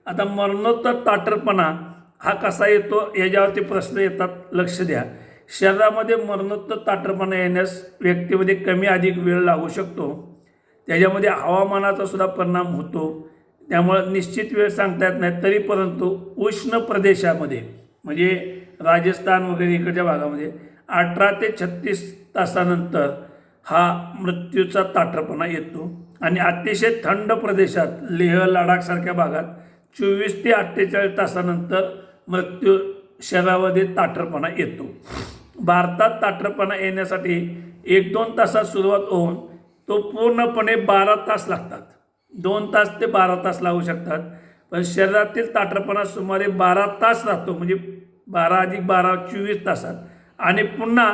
आता मरणोत्तर ताठरपणा हा कसा येतो याच्यावरती प्रश्न येतात, लक्ष द्या. शरीरामध्ये मरणोत्तर ताठरपणा येण्यास व्यक्तीमध्ये कमी अधिक वेळ लागू शकतो. त्याच्यामध्ये हवामानाचा सुद्धा परिणाम होतो. त्यामुळं निश्चित वेळ सांगता येत नाही. तरी परंतु उष्ण प्रदेशामध्ये म्हणजे राजस्थान वगैरे इकडच्या भागामध्ये 18 ते 36 तासानंतर हा मृत्यूचा ताठरपणा येतो. आणि अतिशय थंड प्रदेशात लेह लडाखसारख्या भागात 24 ते 48 तासानंतर मृत्यू शरीरामध्ये ताठरपणा येतो. भारतात ताठरपणा येण्यासाठी 1-2 तासात सुरुवात होऊन तो पूर्णपणे 12 तास लागतात. 2 तास ते 12 तास लागू शकतात. पण शरीरातील ताठरपणा सुमारे 12 तास राहतो म्हणजे 12 + 12 24 तासात. आणि पुन्हा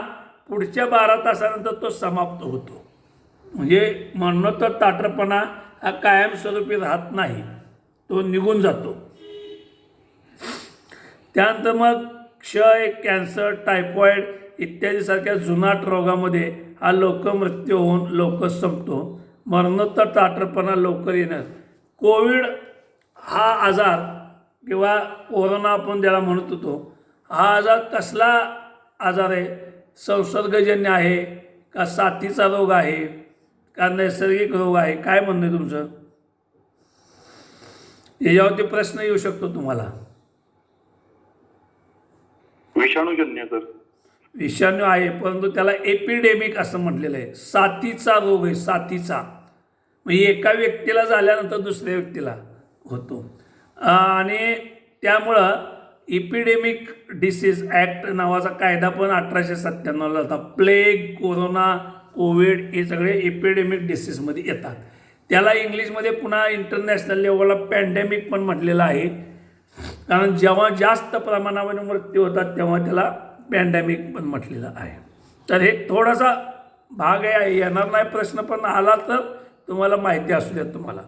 पुढच्या 12 तासानंतर तो समाप्त होतो. म्हणजे मरणोत्तर ताठरपणा हा कायमस्वरूपी राहत नाही, तो निघून जातो. त्यानंतर मग क्षय, कॅन्सर, टायफॉईड इत्यादी सारख्या जुनाट रोगामध्ये हा लवकर मृत्यू होऊन लवकर संपतो. मरणोत्तर ताठरपणा लवकर येणार. कोविड हा आजार किंवा कोरोना आपण ज्याला म्हणत होतो, हा आजार कसला आजार आहे? संसर्गजन्य आहे का साथीचा रोग आहे का नैसर्गिक रोग आहे? काय म्हणणं आहे तुमचं? याच्यावरती प्रश्न येऊ शकतो तुम्हाला. विषाणूजन्य सर. विषाणू आहे, परंतु त्याला एपिडेमिक असं म्हटलेलं आहे. साथीचा रोग आहे, साथीचा. म्हणजे एका व्यक्तीला झाल्यानंतर दुसऱ्या व्यक्तीला होतो. आणि त्यामुळं इपिडेमिक डिसीज ॲक्ट नावाचा कायदा पण 1897ला होता. प्लेग, कोरोना, कोविड हे सगळे एपिडेमिक डिसीजमध्ये येतात. त्याला इंग्लिशमध्ये पुन्हा इंटरनॅशनल लेवलला पॅन्डेमिक पण म्हटलेलं आहे. कारण जेव्हा जास्त प्रमाणामध्ये मृत्यू होतात तेव्हा त्याला पॅन्डेमिक पण म्हटलेलं आहे. तर हे थोडासा भाग आहे, येणार नाही प्रश्न, पण आला तर तुम्हाला माहिती असू द्या तुम्हाला.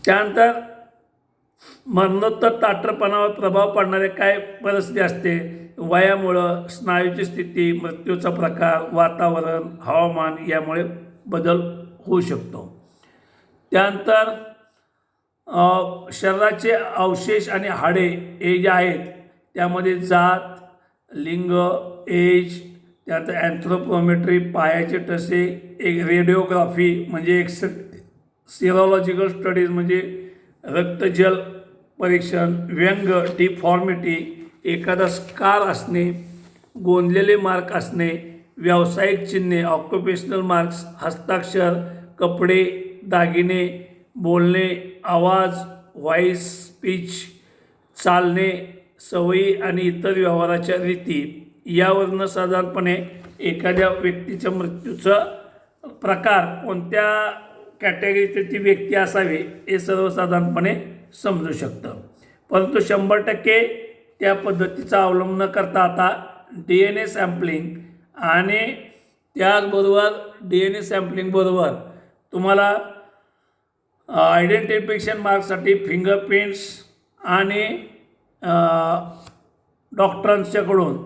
त्यानंतर मरणोत्तर ताठरपणावर प्रभाव पडणारे काय परिस्थिती असते? वयामुळं, स्नायूची स्थिती, मृत्यूचा प्रकार, वातावरण, हवामान यामुळे बदल होऊ शकतो. त्यानंतर शरीराचे अवशेष आणि हाडे हे जे आहेत त्यामध्ये जात, लिंग, एज, त्यानंतर अँथ्रोपोमेट्री, पायाचे ठसे, एक रेडिओग्राफी म्हणजे सिरोलॉजिकल स्टडीज म्हणजे रक्तजल परीक्षण, व्यंग, डिफॉर्मिटी, एखादा स्कार असणे, गोंदलेले मार्क असणे, व्यावसायिक चिन्हे, ऑक्युपेशनल मार्क्स, हस्ताक्षर, कपडे, दागिने, बोलणे, आवाज, व्हॉईस, स्पीच, चालणे, सवयी आणि इतर व्यवहाराच्या रीती यावरनं साधारणपणे एखाद्या व्यक्तीच्या मृत्यूचा प्रकार, कोणत्या कॅटेगरीची ती व्यक्ती असावी हे सर्वसाधारणपणे समजू शकतं. परंतु 100% त्या पद्धतीचा अवलंब न करता आता DNA सॅम्पलिंग आणि त्याचबरोबर DNA सॅम्पलिंगबरोबर तुम्हाला आयडेंटिफिकेशन मार्कसाठी फिंगरप्रिंट्स आणि डॉक्टरांच्याकडून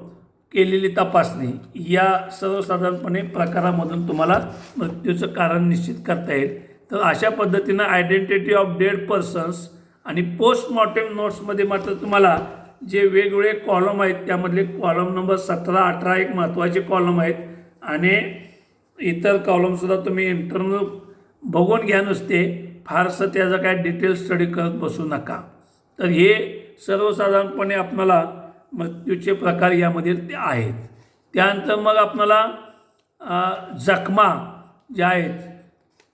केलेली तपासणी या सर्वसाधारणपणे प्रकारामधून तुम्हाला मृत्यूचं कारण निश्चित करता येईल. तर अशा पद्धतीनं आयडेंटिटी ऑफ डेड पर्सन्स आणि पोस्टमॉर्टेम नोट्समध्ये मात्र तुम्हाला जे वेगवेगळे कॉलम आहेत त्यामधले कॉलम नंबर 17, 18 एक महत्त्वाचे कॉलम आहेत आणि इतर कॉलमसुद्धा तुम्ही इंटरनल बघून घ्या, नुसते फारसं त्याचा काय डिटेल स्टडी करत बसू नका. तर हे सर्वसाधारणपणे आपल्याला मृत्यूचे प्रकार यामध्ये ते आहेत. त्यानंतर मग आपल्याला जखमा ज्या आहेत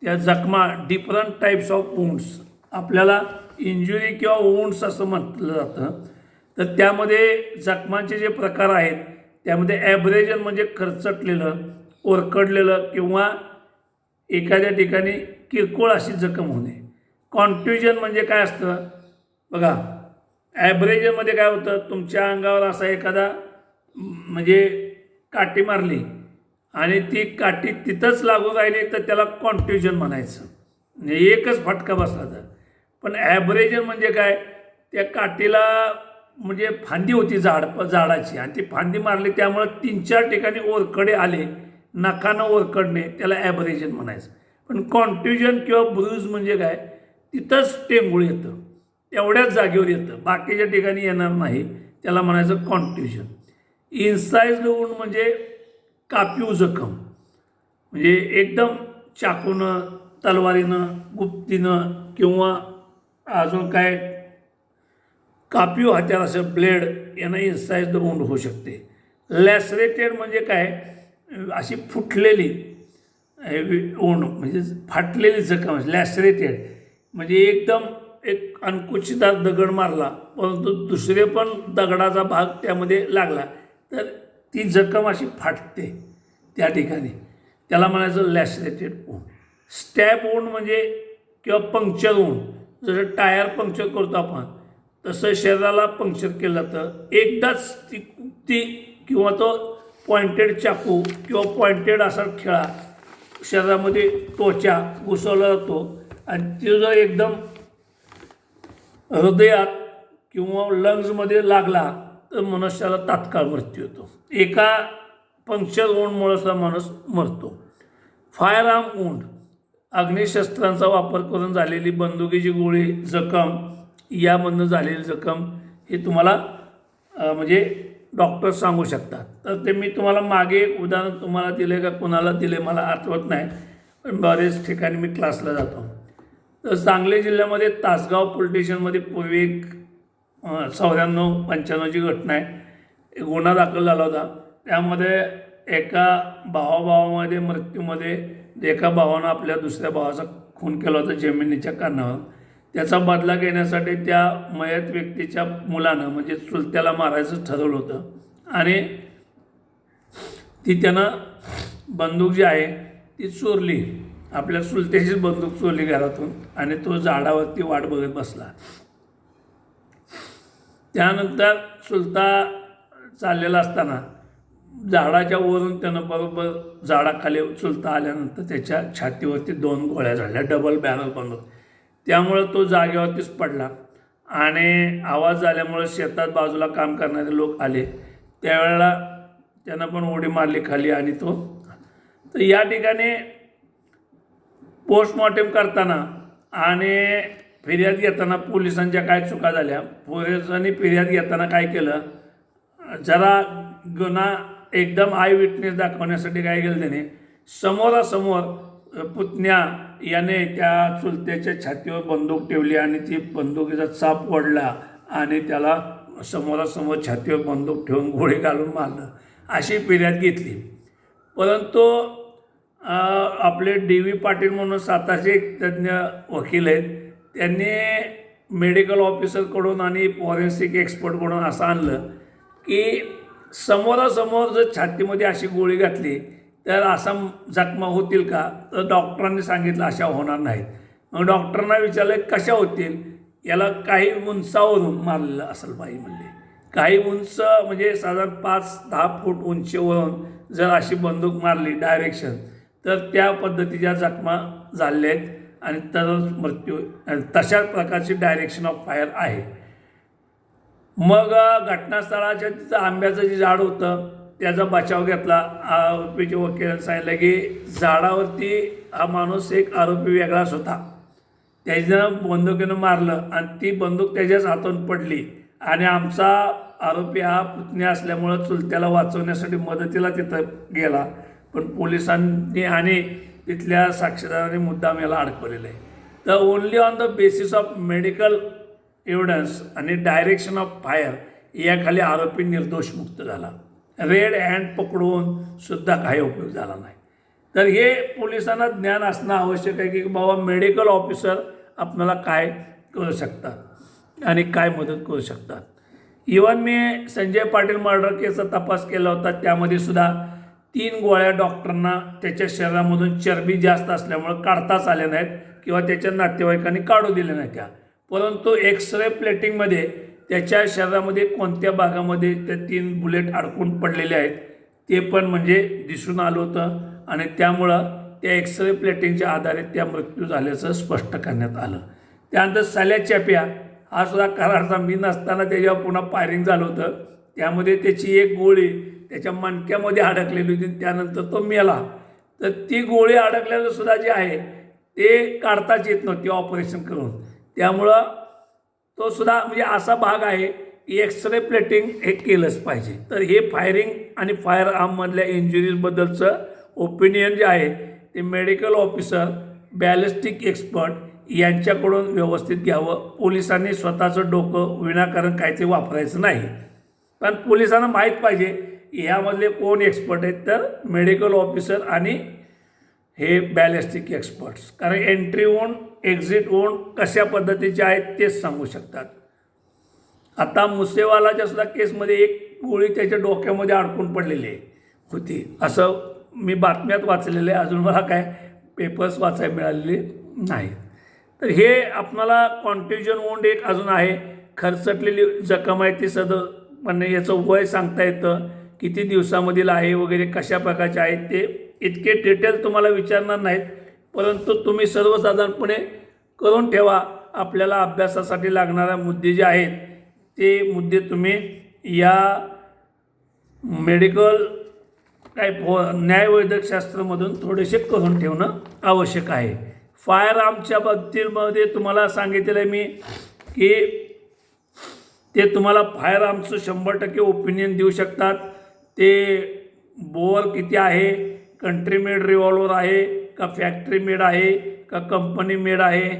त्या जखमा डिफरंट टाईप्स ऑफ वुंड्स, आपल्याला इंजुरी किंवा वुंड्स असं म्हटलं जातं. तर त्यामध्ये जखमांचे जे प्रकार आहेत त्यामध्ये ॲब्रेजन म्हणजे खरचटलेलं, ओरखडलेलं किंवा एखाद्या ठिकाणी किरकोळ अशी जखम होणे. कॉन्ट्युजन म्हणजे काय असतं बघा, ॲब्रेजनमध्ये काय होतं, तुमच्या अंगावर असा एखादा म्हणजे काठी मारली आणि ती काठी तिथंच लागू राहिली तर त्याला कॉन्ट्युजन म्हणायचं, म्हणजे एकच फटका बसला तर. पण ॲब्रेजन म्हणजे काय, त्या काठीला म्हणजे फांदी होती झाडाची आणि ती फांदी मारली त्यामुळं 3-4 ठिकाणी ओरखडे आले, नखानं ओरखडणे, त्याला ॲब्रेजन म्हणायचं. पण कॉन्ट्युजन किंवा ब्रूज म्हणजे काय, तिथंच टेंगूळ येतं, तेवढ्याच जागेवर येतं, बाकीच्या ठिकाणी येणार नाही, त्याला म्हणायचं कॉन्ट्युजन. इन्साइज्ड वुंड म्हणजे कापीव जखम, म्हणजे एकदम चाकूनं, तलवारीनं, गुप्तीनं किंवा अजून काय कापीव हत्यार असं ब्लेड यांना इन्साइज्ड वुंड होऊ शकते. लॅसरेटेड म्हणजे काय, अशी फुटलेली वुंड म्हणजे फाटलेली जखम. लॅसरेटेड म्हणजे एकदम एक अंकुचिदार दगड मारला परंतु दुसरे पण दगडाचा भाग त्यामध्ये लागला तर ती जखम अशी फाटते त्या ठिकाणी, त्याला म्हणायचं लॅसरेटेड वुंड. स्टॅब वुंड म्हणजे किंवा पंक्चर वुंड, जसं टायर पंक्चर करतो आपण तसं शरीराला पंक्चर केलं जातं. एकदाच ती किंवा तो पॉइंटेड चाकू किंवा पॉइंटेड असा खिळा शरीरामध्ये त्वचा घुसवला जातो आणि तो जर एकदम हृदयात किंवा लंग्समध्ये लागला तर मनुष्याला तात्काळ मृत्यू होतो. एका पंक्चर वुंडमुळे सुद्धा माणूस मरतो. फायर आर्म वुंड, अग्निशस्त्रांचा वापर करून झालेली बंदुकीची गोळी जखम, यामधनं झालेली जखम हे तुम्हाला म्हणजे डॉक्टर सांगू शकतात. तर ते मी तुम्हाला मागे एक उदाहरण तुम्हाला दिले का कुणाला दिले मला आठवत नाही, पण बरेच ठिकाणी मी क्लासला जातो. तर सांगली जिल्ह्यामध्ये तासगाव पोलीस स्टेशनमध्ये पूर्वी एक 94-95ची घटना आहे. एक गुन्हा दाखल झाला होता. त्यामध्ये एका भावाभावामध्ये मृत्यूमध्ये एका भावानं आपल्या दुसऱ्या भावाचा खून केला होता जमिनीच्या कारणावर. त्याचा बदला घेण्यासाठी त्या मयत व्यक्तीच्या मुलानं म्हणजे चुलत्याला मारायचं ठरवलं होतं आणि ती त्यानं बंदूक जी आहे ती चोरली, आपल्या चुलत्याचीच बंदूक चोरली घरातून आणि तो झाडावरती वाट बघत बसला. त्यानंतर चुलता चाललेला असताना झाडाच्या वरून त्यानं बरोबर झाडाखाली चुलता आल्यानंतर त्याच्या छातीवरती 2 गोळ्या झाल्या, डबल बॅरल बंदूक. त्यामुळं तो जागेवरतीच पडला आणि आवाज झाल्यामुळं शेतात बाजूला काम करणारे लोक आले, त्यावेळेला त्यानं पण उडी मारली खाली आणि तो. तर या ठिकाणी पोस्टमॉर्टेम करताना आणि फिर्याद घेताना पोलिसांच्या काय चुका झाल्या, पोलिसांनी फिर्याद घेताना काय केलं, जरा गुन्हा एकदम आय विटनेस दाखवण्यासाठी काय केलं त्याने, समोरासमोर पुतण्या याने त्या चुलत्याच्या छातीवर बंदूक ठेवली आणि ती बंदुकीचा चाप ओढला आणि त्याला समोरासमोर छातीवर बंदूक ठेवून गोळी घालून मारलं, अशी फिर्याद घेतली. परंतु आपले D.V. पाटील म्हणून सातारचे एक तज्ज्ञ वकील आहेत, त्यांनी मेडिकल ऑफिसरकडून आणि फॉरेन्सिक एक्सपर्टकडून असं आणलं की समोरासमोर जर छातीमध्ये अशी गोळी घातली तर असा जखमा होतील का, तर डॉक्टरांनी सांगितलं अशा होणार नाहीत. मग डॉक्टरांना विचारलं कशा होतील, याला काही उंचावरून मारलेलं असेल पाहिजे म्हणले. काही उंच म्हणजे साधारण 5-10 फूट उंचीवरून जर अशी बंदूक मारली डायरेक्शन तर त्या पद्धतीच्या जखमा झालेल्या आहेत आणि तरच मृत्यू, तशा प्रकारची डायरेक्शन ऑफ फायर आहे. मग घटनास्थळाच्या तिथं आंब्याचं जे झाड होतं त्याचा बचाव घेतला. आरोपीच्या वकिलांनी सांगितलं की झाडावरती हा माणूस एक आरोपी वेगळाच होता, त्याच्यानं बंदुकीनं मारलं आणि ती बंदूक त्याच्याच हातून पडली आणि आमचा आरोपी हा पुतण्या असल्यामुळं चुलत्याला वाचवण्यासाठी मदतीला तिथं गेला, पण पोलिसांनी आणि तिथल्या साक्षीदारांनी मुद्दाम याला अडकवलेलं आहे. तर only on the basis of medical evidence आणि डायरेक्शन ऑफ फायर याखाली आरोपी निर्दोष मुक्त झाला. रेड हँड पकडून सुद्धा काही उपयोग झाला नाही. तर हे पोलिसांना ज्ञान असणं आवश्यक आहे की बाबा मेडिकल ऑफिसर आपल्याला काय करू शकतात आणि काय मदत करू शकतात. इवन मी संजय पाटील मर्डर केसचा तपास केला होता, त्यामध्ये सुद्धा 3 गोळ्या डॉक्टरांना त्याच्या शरीरामधून चरबी जास्त असल्यामुळं काढताच आल्या नाहीत किंवा त्याच्या नातेवाईकांनी काढू दिल्या नाही त्या, परंतु एक्सरे प्लेटिंगमध्ये त्याच्या शरीरामध्ये कोणत्या भागामध्ये त्या 3 बुलेट अडकून पडलेले आहेत ते पण म्हणजे दिसून आलं होतं आणि त्यामुळं त्या एक्सरे प्लेटिंगच्या आधारे त्या मृत्यू झाल्याचं स्पष्ट करण्यात आलं. त्यानंतर साल्या चॅप्या हा सुद्धा करारचा मी नसताना त्याच्यावर पुन्हा फायरिंग झालं होतं, त्यामध्ये त्याची एक गोळी त्याच्या मणक्यामध्ये अडकलेली होती, त्यानंतर तो मेला. तर ती गोळी अडकलेलं सुद्धा जे आहे ते काढताच येत नव्हती ऑपरेशन करून, त्यामुळं तो सुद्धा म्हणजे असा भाग आहे की एक्सरे प्लेटिंग हे केलंच पाहिजे. तर हे फायरिंग आणि फायर आर्ममधल्या इंजुरीजबद्दलचं ओपिनियन जे आहे ते मेडिकल ऑफिसर, बॅलिस्टिक एक्सपर्ट यांच्याकडून व्यवस्थित घ्यावं. पोलिसांनी स्वतःचं डोकं विनाकारण काहीतरी वापरायचं नाही. पण पोलिसांना माहीत पाहिजे ह्यामधले कोण एक्सपर्ट आहेत, तर मेडिकल ऑफिसर आणि हे बॅलिस्टिक एक्सपर्ट्स, कारण एंट्री होऊन एक्झिट होऊन कशा पद्धतीचे आहेत तेच सांगू शकतात. आता मुसेवालाच्या सुद्धा केसमध्ये एक गोळी त्याच्या डोक्यामध्ये अडकून पडलेली होती, असं मी बातम्यात वाचलेलं आहे. अजून मला काय पेपर्स वाचायला मिळालेले नाही. तर हे आपणाला कॉन्ट्युजन वोंड एक अजून आहे, खरचटलेली जखम आहे ती पण याचं वय सांगता येतं, किती दिवसामधील आहे वगैरे कशा प्रकारचे आहेत ते इतके डिटेल तुम्हाला विचारणार नाहीत, परंतु तुम्ही सर्वसाधारणपणे करून ठेवा. आपल्याला अभ्यासासाठी लागणारे मुद्दे जे आहेत ते मुद्दे तुम्ही या मेडिकल न्यायवैद्यकशास्त्रामधून थोडेसे करून ठेवणं आवश्यक आहे. फायर आर्मच्या बाबतीमध्ये तुम्हाला सांगितलेलं आहे मी की ते तुम्हाला फायर आर्मचं 100% ओपिनियन देऊ शकतात. ते बोअर किती आहे, कंट्री मेड रिव्हॉल्वर आहे का फॅक्टरी मेड आहे का कंपनी मेड आहे.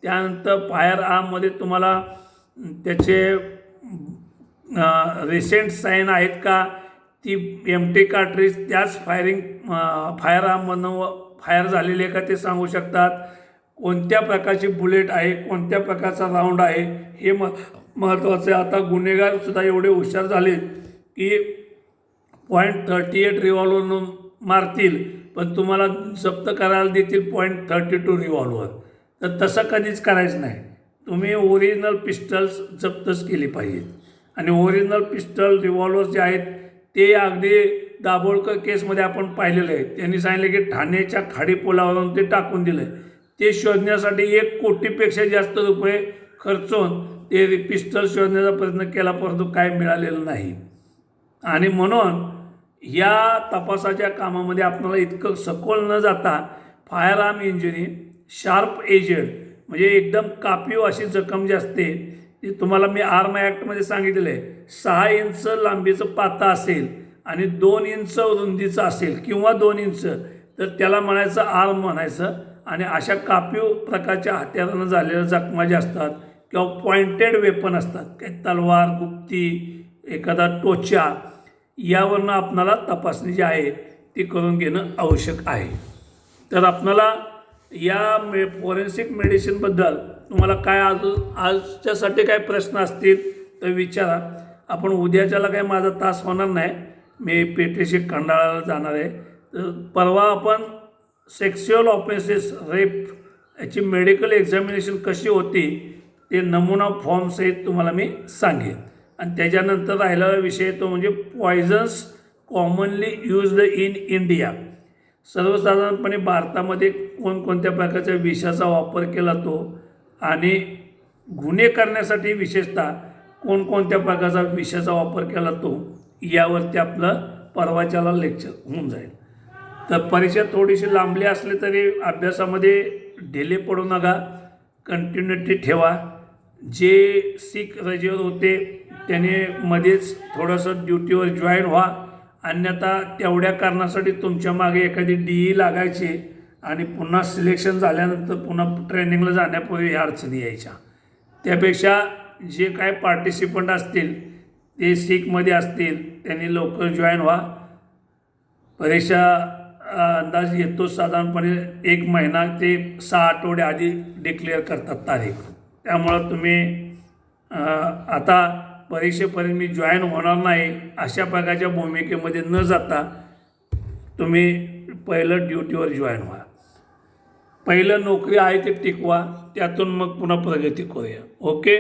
त्यानंतर फायर आर्ममध्ये तुम्हाला त्याचे रिसेंट साईन आहेत का, ती एमटी कार्ट्रिज त्याच फायर आर्ममधून फायर झालेली आहे का ते सांगू शकतात. कोणत्या प्रकारची बुलेट आहे, कोणत्या प्रकारचा राऊंड आहे हे महत्त्वाचं आहे. आता गुन्हेगारसुद्धा एवढे हुशार झाले की .38 रिव्हॉल्वर मारतील, पण तुम्हाला जप्त करायला देतील .32 रिव्हॉल्वर. तर तसं कधीच करायचं नाही. तुम्ही ओरिजिनल पिस्टल्स जप्तच केली पाहिजेत. आणि ओरिजिनल पिस्टल रिव्हॉल्वर्स जे आहेत ते अगदी दाभोळकर केसमध्ये आपण पाहिलेलं आहे. त्यांनी सांगितलं की ठाण्याच्या खाडीपुलावरून ते टाकून दिलं. ते शोधण्यासाठी 1 कोटीपेक्षा जास्त रुपये खर्चून ते पिस्टल शोधण्याचा प्रयत्न केला, परंतु काय मिळालेलं नाही. आणि म्हणून या तपासाच्या कामामध्ये आपल्याला इतकं सखोल न जाता fire arm injury sharp edged म्हणजे एकदम कापीव अशी जखम जी असते ती तुम्हाला मी आर्म ॲक्टमध्ये सांगितलेलं आहे. 6 इंच लांबीचं पाता असेल आणि 2 इंच रुंदीचं असेल किंवा 2 इंच तर त्याला म्हणायचं आर्म म्हणायचं. आणि अशा कापीव प्रकारच्या हत्यारानं झालेल्या जखमा ज्या असतात किंवा पॉइंटेड वेपन असतात, काही तलवार, गुप्ती, एखादा टोचा, यावरनं आपणाला तपासणी जी आहे ती करून घेणं आवश्यक आहे. तर आपणाला या फॉरेन्सिक मेडिसिनबद्दल तुम्हाला काय आजच्यासाठी काय प्रश्न असतील तर विचारा. आपण उद्याच्याला काय माझा तास होणार नाही, मी पेठेशी खंडाळाला जाणार आहे. तर परवा आपण सेक्शुअल ऑफेन्सेस रेप याची मेडिकल एक्झामिनेशन कशी होती ते नमुना फॉर्मसहित तुम्हाला मी सांगेन. आणि त्याच्यानंतर राहिलेला विषय तो म्हणजे Poisson's commonly used in India. सर्वसाधारणपणे भारतामध्ये कोणकोणत्या प्रकारच्या विषाचा वापर केला तो आणि गुन्हे करण्यासाठी विशेषतः कोणकोणत्या प्रकारचा विषाचा वापर केला तो यावरती आपलं परवाच्याला लेक्चर होऊन जाईल. तर परीक्षा थोडीशी लांबली असली तरी अभ्यासामध्ये ढिले पडू नका, कंटिन्युटी ठेवा. जे सिख रजेवर होते त्याने मध्येच थोडंसं ड्युटीवर जॉईन व्हा, अन्यथा तेवढ्या कारणासाठी तुमच्या मागे एखादी DE लागायची आणि पुन्हा सिलेक्शन झाल्यानंतर पुन्हा ट्रेनिंगला जाण्यापूर्वी ह्या अडचणी यायच्या. त्यापेक्षा जे काय पार्टिसिपंट असतील ते सिखमध्ये असतील त्यांनी लवकर जॉईन व्हा. परीक्षा अंदाज येतो साधारणपणे 1 महिना ते 6 आठवडे आधी डिक्लेअर करतात तारीख. त्यामुळं तुम्ही आता परीक्षेपर्यंत मी जॉईन होणार नाही अशा प्रकारच्या भूमिकेमध्ये न जाता तुम्ही पहिलं ड्युटीवर जॉईन व्हा. पहिलं नोकरी आहे ते टिकवा, त्यातून मग पुन्हा प्रगती करूया. ओके.